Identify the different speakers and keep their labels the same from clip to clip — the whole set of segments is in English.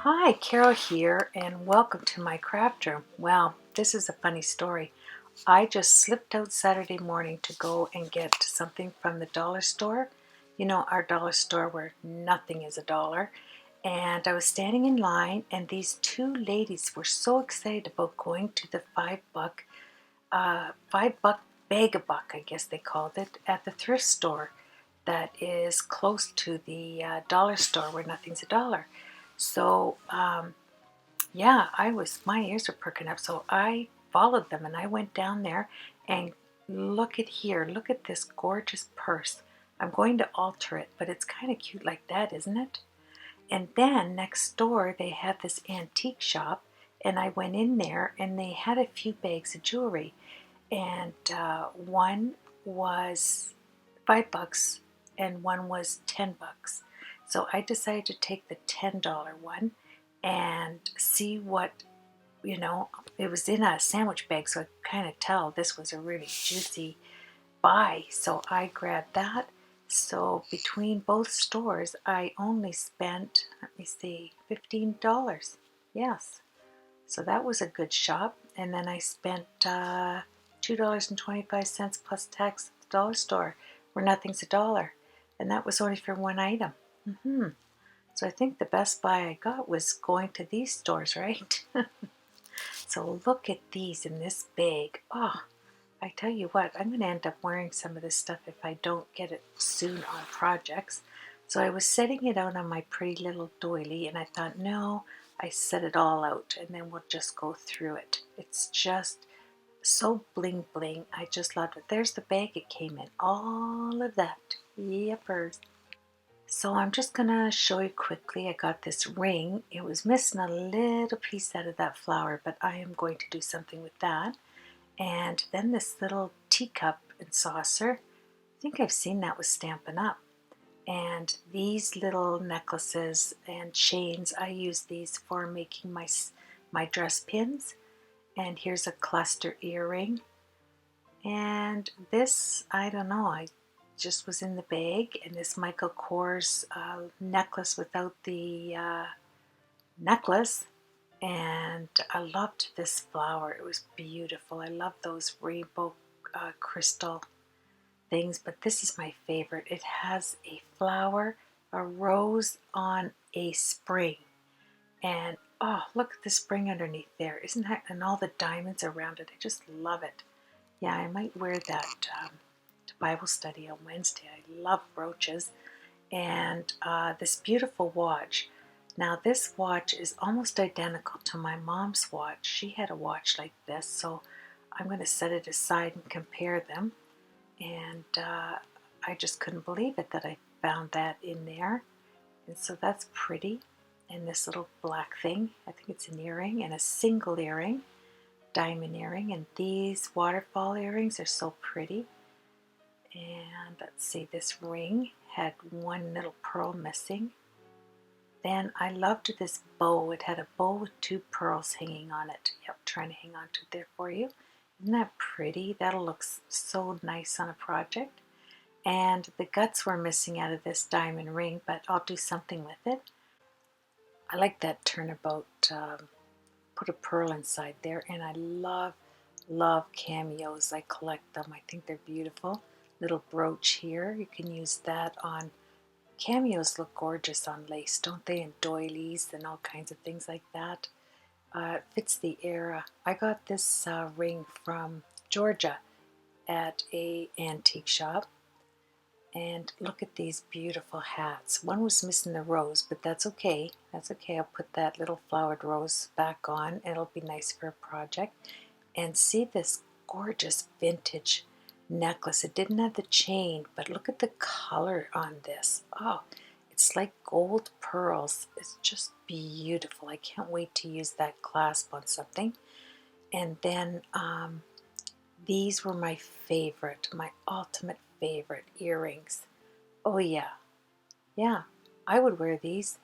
Speaker 1: Hi, Carol here, and welcome to my craft room. Well, this is a funny story. I just slipped out Saturday morning to go and get something from the dollar store. You know, our dollar store where nothing is a dollar. And I was standing in line, and these two ladies were so excited about going to the $5 bag a buck, I guess they called it, at the thrift store that is close to the dollar store where nothing's a dollar. So, yeah, my ears were perking up. So I followed them and I went down there and look at here. Look at this gorgeous purse. I'm going to alter it, but it's kind of cute like that, isn't it? And then next door, they had this antique shop, and I went in there and they had a few bags of jewelry. And one was $5 and one was $10. So I decided to take the $10 one and see what, it was in a sandwich bag, so I could kind of tell this was a really juicy buy. So I grabbed that. So between both stores, I only spent, let me see, $15. Yes. So that was a good shop. And then I spent $2.25 plus tax at the dollar store where nothing's a dollar. And that was only for one item. So I think the best buy I got was going to these stores, right? So look at these in this bag. Oh, I tell you what, I'm going to end up wearing some of this stuff if I don't get it soon on projects. So I was setting it out on my pretty little doily, and I thought, no, I set it all out and then we'll just go through it. It's just so bling bling. I just loved it. There's the bag it came in. All of that. Yepers. So I'm just going to show you quickly. I got this ring. It was missing a little piece out of that flower, but I am going to do something with that. And then this little teacup and saucer. I think I've seen that with Stampin' Up. And these little necklaces and chains, I use these for making my dress pins. And here's a cluster earring. And this, I don't know, I just was in the bag. And this Michael Kors necklace without the necklace. And I loved this flower. It was beautiful. I love those rainbow crystal things, but this is my favorite. It has a flower, a rose on a spring. And oh, look at the spring underneath there. Isn't that, and all the diamonds around it. I just love it. Yeah, I might wear that to Bible study on Wednesday. I love brooches. And this beautiful watch. Now this watch is almost identical to my mom's watch. She had a watch like this, so I'm going to set it aside and compare them. And I just couldn't believe it that I found that in there. And so that's pretty. And this little black thing, I think it's an earring, and a single earring, diamond earring. And these waterfall earrings are so pretty. And let's see, this ring had one little pearl missing. Then I loved this bow. It had a bow with two pearls hanging on it. Yep, trying to hang on to it there for you. Isn't that pretty? That'll look so nice on a project. And the guts were missing out of this diamond ring, but I'll do something with it. I like that turnabout. Put a pearl inside there, and I love cameos. I collect them. I think they're beautiful. Little brooch here. You can use that on cameos. Look gorgeous on lace, don't they? And doilies and all kinds of things like that. It fits the era. I got this ring from Georgia at a antique shop. And look at these beautiful hats. One was missing the rose, but that's okay. That's okay. I'll put that little flowered rose back on. It'll be nice for a project. And see this gorgeous vintage necklace. It didn't have the chain, but look at the color on this. Oh, it's like gold pearls. It's just beautiful. I can't wait to use that clasp on something. And then these were my favorite, my ultimate favorite earrings. Oh yeah, yeah, I would wear these.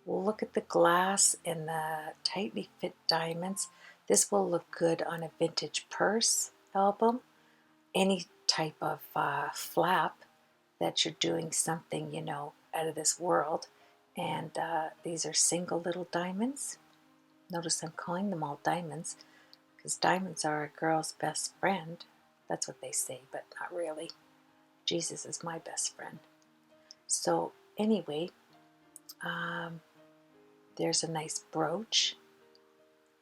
Speaker 1: Look at the glass and the tightly fit diamonds. This will look good on a vintage purse album. Any type of flap that you're doing something, out of this world. And these are single little diamonds. Notice I'm calling them all diamonds because diamonds are a girl's best friend. That's what they say, but not really. Jesus is my best friend. So anyway, there's a nice brooch.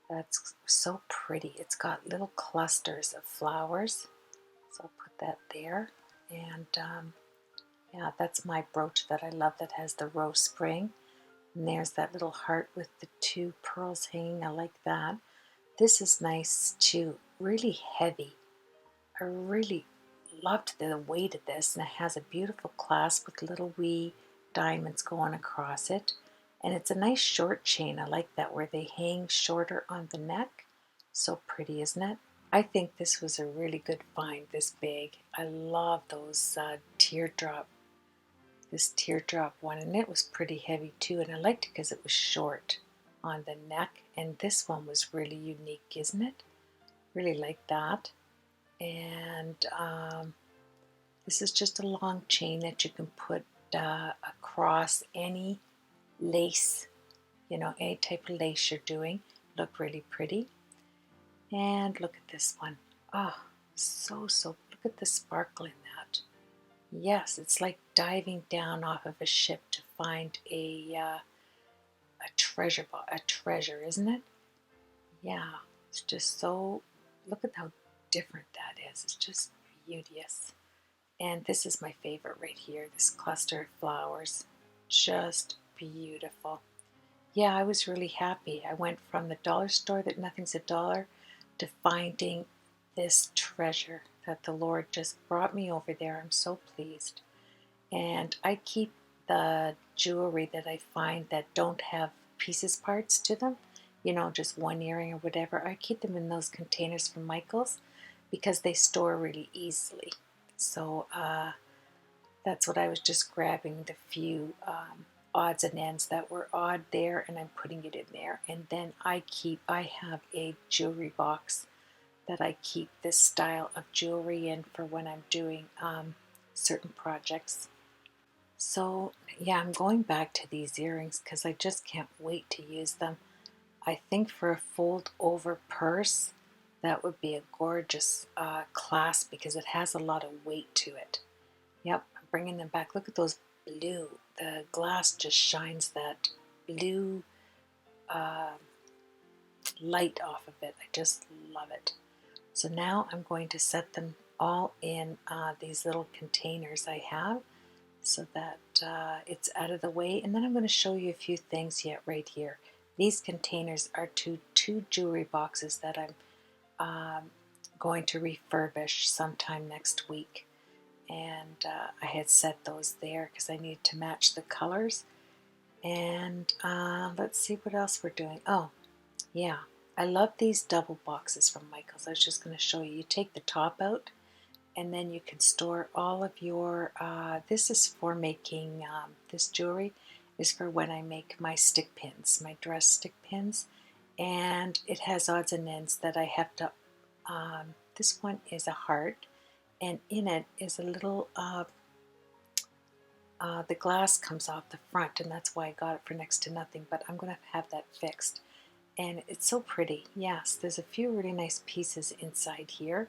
Speaker 1: That's so pretty. It's got little clusters of flowers. So I'll put that there. And yeah, that's my brooch that I love that has the rose spring. And there's that little heart with the 2 pearls hanging. I like that. This is nice too. Really heavy. I really loved the weight of this. And it has a beautiful clasp with little wee diamonds going across it. And it's a nice short chain. I like that where they hang shorter on the neck. So pretty, isn't it? I think this was a really good find, this bag. I love those this teardrop one, and it was pretty heavy too, and I liked it because it was short on the neck, and this one was really unique, isn't it? Really like that. And this is just a long chain that you can put across any lace, any type of lace you're doing. Look really pretty. And look at this one. Oh, so, look at the sparkle in that. Yes, it's like diving down off of a ship to find a treasure, isn't it? Yeah, it's just so, look at how different that is. It's just beauteous. And this is my favorite right here, this cluster of flowers. Just beautiful. Yeah, I was really happy. I went from the dollar store that nothing's a dollar to finding this treasure that the Lord just brought me over there. I'm so pleased. And I keep the jewelry that I find that don't have pieces parts to them, just one earring or whatever. I keep them in those containers from Michael's because they store really easily. So that's what I was just grabbing, the few odds and ends that were odd there, and I'm putting it in there. And then I have a jewelry box that I keep this style of jewelry in for when I'm doing certain projects. So yeah, I'm going back to these earrings because I just can't wait to use them. I think for a fold over purse, that would be a gorgeous clasp because it has a lot of weight to it. Yep, I'm bringing them back. Look at those blue. The glass just shines that blue light off of it. I just love it. So now I'm going to set them all in these little containers I have so that it's out of the way. And then I'm going to show you a few things yet right here. These containers are two jewelry boxes that I'm going to refurbish sometime next week. And I had set those there because I needed to match the colors. And let's see what else we're doing. Oh, yeah. I love these double boxes from Michael's. I was just going to show you. You take the top out, and then you can store all of your, this is for making, this jewelry is for when I make my stick pins, my dress stick pins. And it has odds and ends that I have to, this one is a heart, and in it is a little, the glass comes off the front, and that's why I got it for next to nothing, but I'm going to have that fixed. And it's so pretty. Yes, there's a few really nice pieces inside here.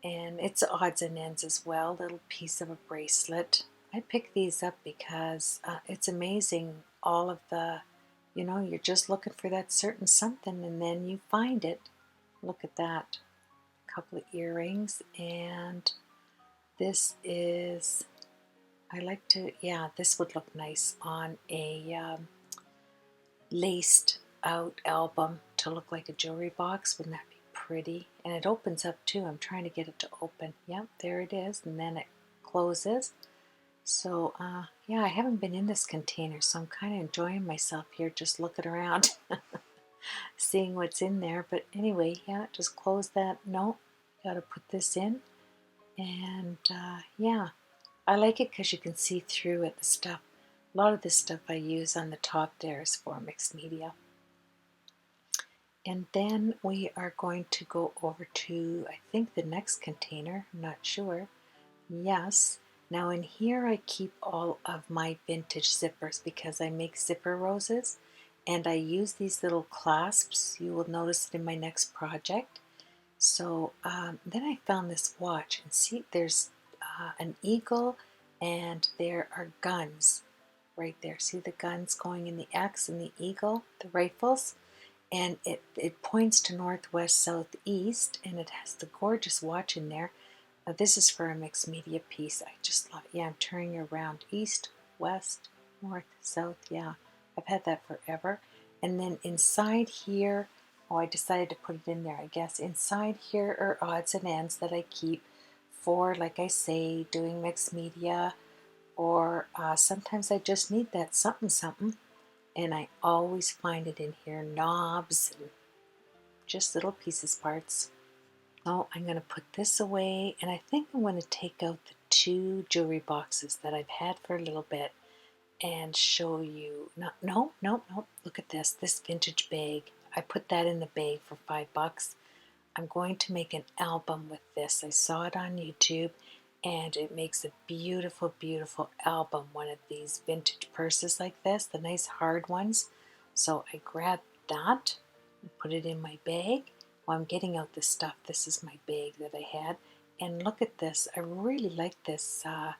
Speaker 1: And it's odds and ends as well, little piece of a bracelet. I picked these up because it's amazing all of the, you're just looking for that certain something and then you find it. Look at that. A couple of earrings, and this is, I like to, yeah, this would look nice on a laced out album to look like a jewelry box. Wouldn't that be pretty? And it opens up too. I'm trying to get it to open. Yep, there it is, and then it closes. So yeah, I haven't been in this container, so I'm kind of enjoying myself here, just looking around seeing what's in there. But anyway, yeah, just close that. No, got to put this in. And yeah, I like it because you can see through it, the stuff. A lot of this stuff I use on the top there is for mixed media. And then we are going to go over to, I think, the next container. I'm not sure. Yes. Now in here I keep all of my vintage zippers because I make zipper roses, and I use these little clasps. You will notice it in my next project. So then I found this watch, and see, there's an eagle and there are guns right there. See the guns going in the X and the eagle, the rifles? And it points to northwest, southeast, and it has the gorgeous watch in there. This is for a mixed media piece. I just love it. Yeah, I'm turning around east, west, north, south. Yeah, I've had that forever. And then inside here, oh, I decided to put it in there, I guess. Inside here are odds and ends that I keep for, like I say, doing mixed media, or sometimes I just need that something something, and I always find it in here, knobs and just little pieces, parts. Oh, I'm going to put this away, and I think I'm going to take out the 2 jewelry boxes that I've had for a little bit and show you. No, look at this vintage bag. I put that in the bag for $5. I'm going to make an album with this. I saw it on YouTube, and it makes a beautiful, beautiful album. One of these vintage purses like this, the nice hard ones. So I grabbed that and put it in my bag. While I'm getting out this stuff, this is my bag that I had. And look at this. I really like this. I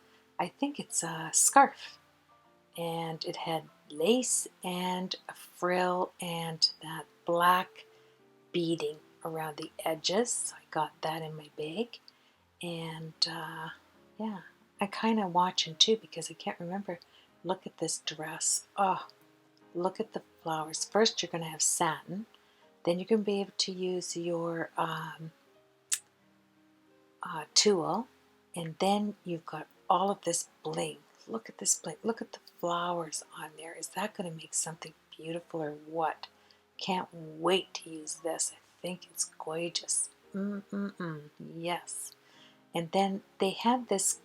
Speaker 1: think it's a scarf. And it had lace and a frill and that black beading around the edges. So I got that in my bag. And yeah, I kind of watching too because I can't remember. Look at this dress. Oh, look at the flowers. First you're going to have satin. Then you're going to be able to use your tulle. And then you've got all of this bling. Look at this bling. Look at the flowers on there. Is that going to make something beautiful or what? Can't wait to use this. I think it's gorgeous. Yes. And then they had this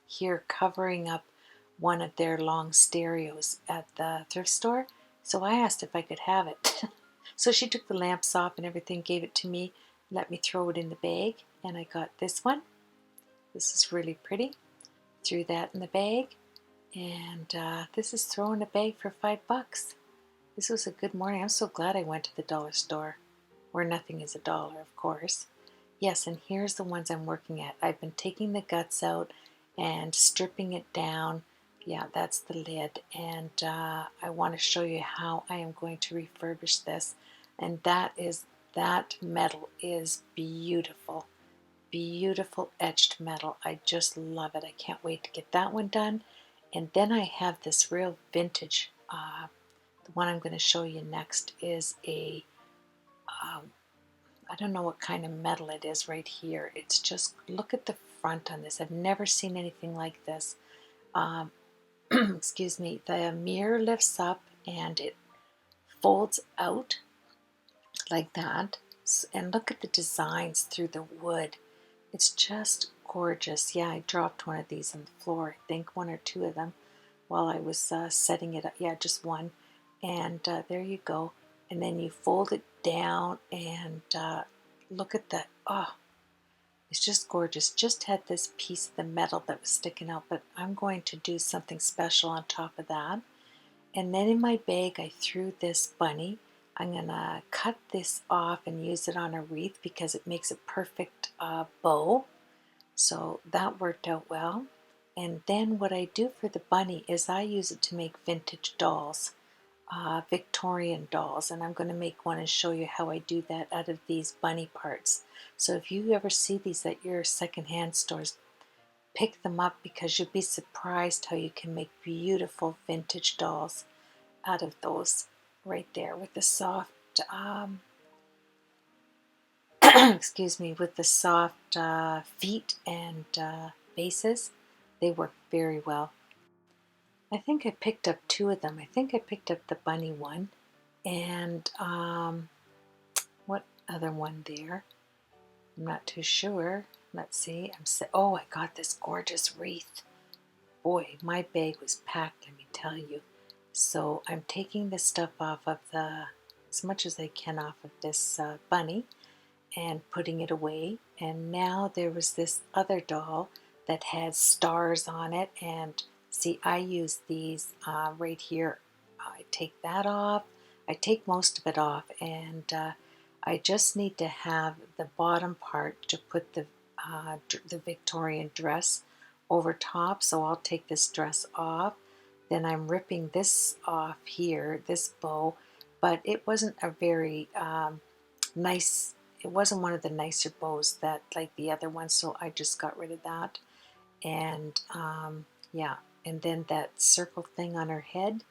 Speaker 1: here covering up one of their long stereos at the thrift store. So I asked if I could have it. So she took the lamps off and everything, gave it to me, let me throw it in the bag. And I got this one. This is really pretty. Threw that in the bag. And this is thrown in a bag for $5. This was a good morning. I'm so glad I went to the dollar store, where nothing is $1, of course. Yes, and here's the ones I'm working at. I've been taking the guts out and stripping it down. Yeah, that's the lid. And I want to show you how I am going to refurbish this. And that metal is beautiful. Beautiful etched metal. I just love it. I can't wait to get that one done. And then I have this real vintage. The one I'm going to show you next is a I don't know what kind of metal it is right here. It's just, look at the front on this. I've never seen anything like this. Excuse me. The mirror lifts up and it folds out like that. And look at the designs through the wood. It's just gorgeous. Yeah, I dropped one of these on the floor. I think 1 or 2 of them while I was setting it up. Yeah, just one. And there you go. And then you fold it down and look at that. Oh, it's just gorgeous. Just had this piece of the metal that was sticking out, but I'm going to do something special on top of that. And then in my bag, I threw this bunny. I'm going to cut this off and use it on a wreath because it makes a perfect bow. So that worked out well. And then what I do for the bunny is I use it to make vintage dolls. Victorian dolls, and I'm going to make one and show you how I do that out of these bunny parts. So if you ever see these at your secondhand stores, pick them up because you'll be surprised how you can make beautiful vintage dolls out of those right there with the soft excuse me, with the soft feet and bases. They work very well. I think I picked up 2 of them. I think I picked up the bunny one and what other one there? I'm not too sure. Let's see. Oh, I got this gorgeous wreath. Boy, my bag was packed, let me tell you. So I'm taking the stuff off of as much as I can off of this bunny and putting it away. And now there was this other doll that has stars on it. And see, I use these right here. I take that off. I take most of it off, and I just need to have the bottom part to put the Victorian dress over top. So I'll take this dress off. Then I'm ripping this off here, this bow, but it wasn't a very nice, it wasn't one of the nicer bows that like the other ones, so I just got rid of that. And yeah, and then that circle thing on her head,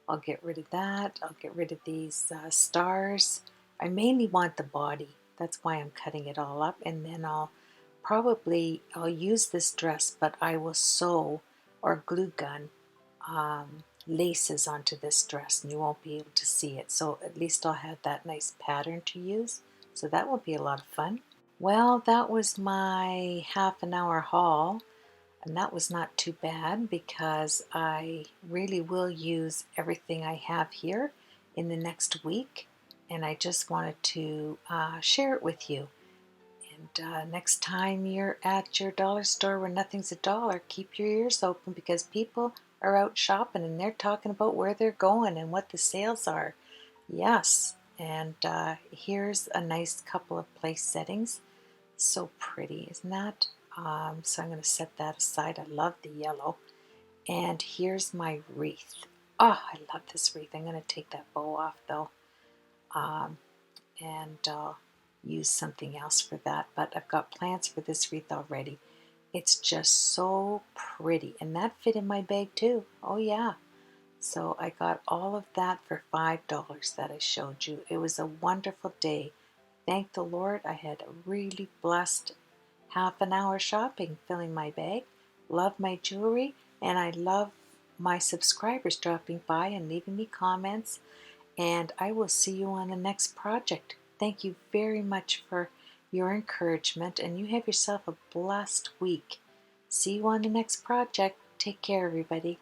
Speaker 1: I'll get rid of that. I'll get rid of these stars. I mainly want the body, that's why I'm cutting it all up. And then I'll use this dress, but I will sew or glue gun laces onto this dress, and you won't be able to see it, so at least I'll have that nice pattern to use, so that will be a lot of fun. Well, that was my half an hour haul, and that was not too bad because I really will use everything I have here in the next week, and I just wanted to share it with you. And next time you're at your dollar store where nothing's a dollar, keep your ears open because people are out shopping and they're talking about where they're going and what the sales are. Yes, and here's a nice couple of place settings. So pretty, isn't that? So I'm going to set that aside. I love the yellow. And here's my wreath. Oh, I love this wreath. I'm going to take that bow off though. And use something else for that, but I've got plans for this wreath already. It's just so pretty, and that fit in my bag too. Oh yeah. So I got all of that for $5 that I showed you. It was a wonderful day. Thank the Lord, I had a really blessed half an hour shopping, filling my bag. Love my jewelry, and I love my subscribers dropping by and leaving me comments. And I will see you on the next project. Thank you very much for your encouragement, and you have yourself a blessed week. See you on the next project. Take care, everybody.